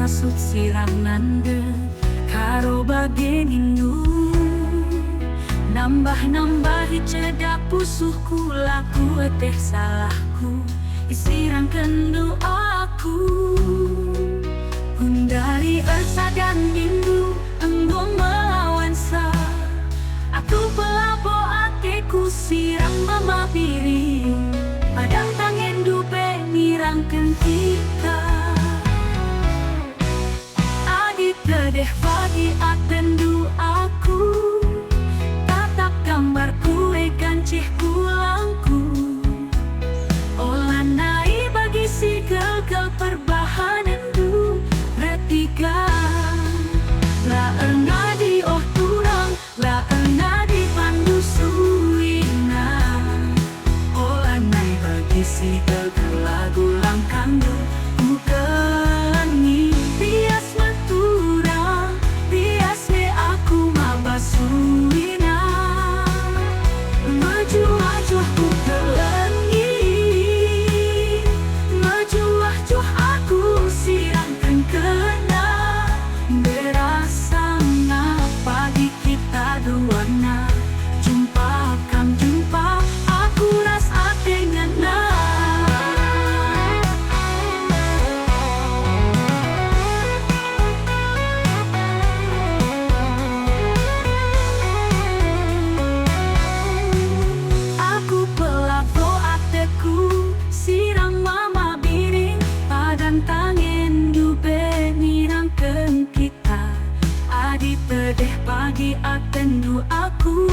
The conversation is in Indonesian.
maksud sirangan de karo bagian Hindu. Nambah-nambahi cedak pusuhku, laku teh salahku, isirangkan doaku. Hundari ersa dan Hindu, embong melawan sa. Aku pelabo ateku sirang mama piring, padang tangan dupe mirangkan kita. Adit dedeh pagi atendu aku, tatap gambar kue gancih pulangku. Olah naik bagi si gagal perbahanan du bertiga. La erna di oh turang, la erna di pandu suina. Olah naik bagi si gagal lagu langkang du bukangi. Bias matura, bias me aku mabasuina. Maju-maju aku telengi, maju-maju aku sirangkan kena. Berasa ngapa di kita duana, jumpa kam jumpa, aku rasa dengan aku pelabo ateku, sirang mama biring, padang tangan dupe nirangken kita. Adi pedeh pagi atendu aku,